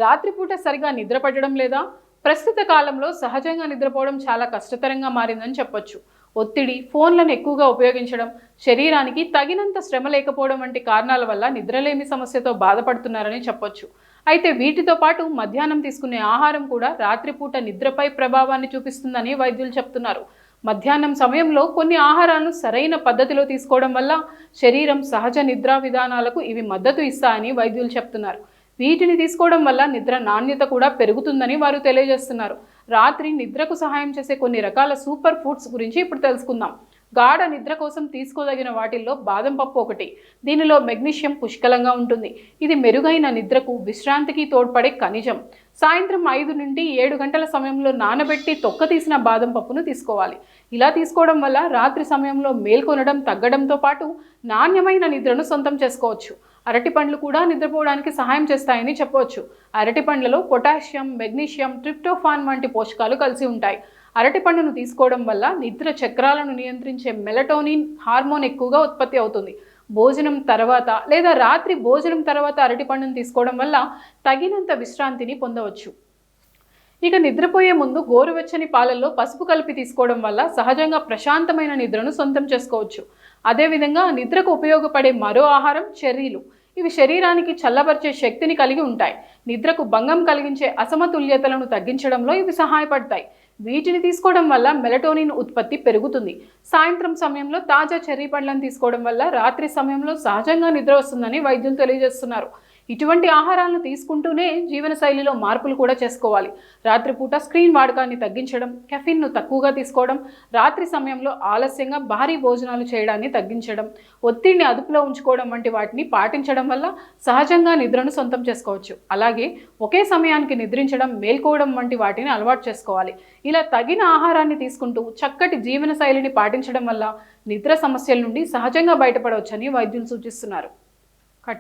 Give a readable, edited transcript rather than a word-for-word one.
రాత్రిపూట సరిగా నిద్ర పట్టడం లేదా? ప్రస్తుత కాలంలో సహజంగా నిద్రపోవడం చాలా కష్టతరంగా మారిందని చెప్పొచ్చు. ఒత్తిడి, ఫోన్లను ఎక్కువగా ఉపయోగించడం, శరీరానికి తగినంత శ్రమ లేకపోవడం వంటి కారణాల వల్ల నిద్రలేమి సమస్యతో బాధపడుతున్నారని చెప్పొచ్చు. అయితే వీటితో పాటు మధ్యాహ్నం తీసుకునే ఆహారం కూడా రాత్రిపూట నిద్రపై ప్రభావాన్ని చూపిస్తుందని వైద్యులు చెప్తున్నారు. మధ్యాహ్నం సమయంలో కొన్ని ఆహారాలను సరైన పద్ధతిలో తీసుకోవడం వల్ల శరీరం సహజ నిద్రా విధానాలకు ఇవి మద్దతు ఇస్తాయని వైద్యులు చెప్తున్నారు. వీటిని తీసుకోవడం వల్ల నిద్ర నాణ్యత కూడా పెరుగుతుందని వారు తెలియజేస్తున్నారు. రాత్రి నిద్రకు సహాయం చేసే కొన్ని రకాల సూపర్ ఫుడ్స్ గురించి ఇప్పుడు తెలుసుకుందాం. గాఢ నిద్ర కోసం తీసుకోదగిన వాటిల్లో బాదం పప్పు ఒకటి. దీనిలో మెగ్నీషియం పుష్కలంగా ఉంటుంది. ఇది మెరుగైన నిద్రకు, విశ్రాంతికి తోడ్పడే ఖనిజం. సాయంత్రం 5 నుండి 7 గంటల సమయంలో నానబెట్టి తొక్క తీసిన బాదం పప్పును తీసుకోవాలి. ఇలా తీసుకోవడం వల్ల రాత్రి సమయంలో మేల్కొనడం తగ్గడంతో పాటు నాణ్యమైన నిద్రను సొంతం చేసుకోవచ్చు. అరటి పండ్లు కూడా నిద్రపోవడానికి సహాయం చేస్తాయని చెప్పవచ్చు. అరటి పండ్లలో పొటాషియం, మెగ్నీషియం, ట్రిప్టోఫాన్ వంటి పోషకాలు కలిసి ఉంటాయి. అరటి పండును తీసుకోవడం వల్ల నిద్ర చక్రాలను నియంత్రించే మెలటోనిన్ హార్మోన్ ఎక్కువగా ఉత్పత్తి అవుతుంది. భోజనం తర్వాత లేదా రాత్రి భోజనం తర్వాత అరటి పండును తీసుకోవడం వల్ల తగినంత విశ్రాంతిని పొందవచ్చు. ఇక నిద్రపోయే ముందు గోరువెచ్చని పాలల్లో పసుపు కలిపి తీసుకోవడం వల్ల సహజంగా ప్రశాంతమైన నిద్రను సొంతం చేసుకోవచ్చు. అదేవిధంగా నిద్రకు ఉపయోగపడే మరో ఆహారం చెర్రీలు. ఇవి శరీరానికి చల్లబరిచే శక్తిని కలిగి ఉంటాయి. నిద్రకు భంగం కలిగించే అసమతుల్యతలను తగ్గించడంలో ఇవి సహాయపడతాయి. వీటిని తీసుకోవడం వల్ల మెలటోనిన్ ఉత్పత్తి పెరుగుతుంది. సాయంత్రం సమయంలో తాజా చెర్రీ పండ్లను తీసుకోవడం వల్ల రాత్రి సమయంలో సహజంగా నిద్ర వస్తుందని వైద్యులు తెలియజేస్తున్నారు. ఇటువంటి ఆహారాలను తీసుకుంటూనే జీవనశైలిలో మార్పులు కూడా చేసుకోవాలి. రాత్రిపూట స్క్రీన్ వాడకాన్ని తగ్గించడం, కెఫిన్ను తక్కువగా తీసుకోవడం, రాత్రి సమయంలో ఆలస్యంగా భారీ భోజనాలు చేయడాన్ని తగ్గించడం, ఒత్తిడిని అదుపులో ఉంచుకోవడం వంటి వాటిని పాటించడం వల్ల సహజంగా నిద్రను సొంతం చేసుకోవచ్చు. అలాగే ఒకే సమయానికి నిద్రించడం, మేల్కోవడం వంటి వాటిని అలవాటు చేసుకోవాలి. ఇలా తగిన ఆహారాన్ని తీసుకుంటూ చక్కటి జీవనశైలిని పాటించడం వల్ల నిద్ర సమస్యల నుండి సహజంగా బయటపడవచ్చని వైద్యులు సూచిస్తున్నారు.